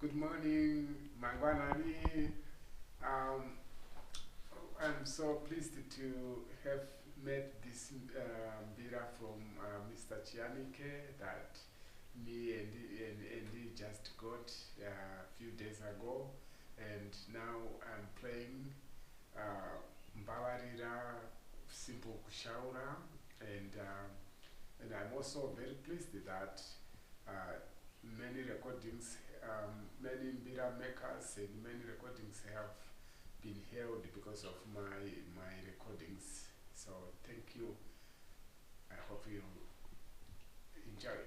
Good morning, Mangwanani. Um, I'm so pleased to have met this Mbira from Mr. Chianike that me and he just got a few days ago, and now I'm playing Mbavarira Simple Kushaura, and I'm also very pleased that uh, many recordings, many Mbira makers and many recordings have been held because of my recordings. So thank you. I hope you enjoy.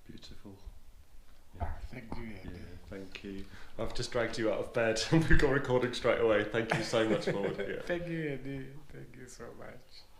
Beautiful. Thank you. Yeah, thank you. I've just dragged you out of bed and we got recording straight away. Thank you so much, Forward. Yeah. Thank you, Eddie. Thank you so much.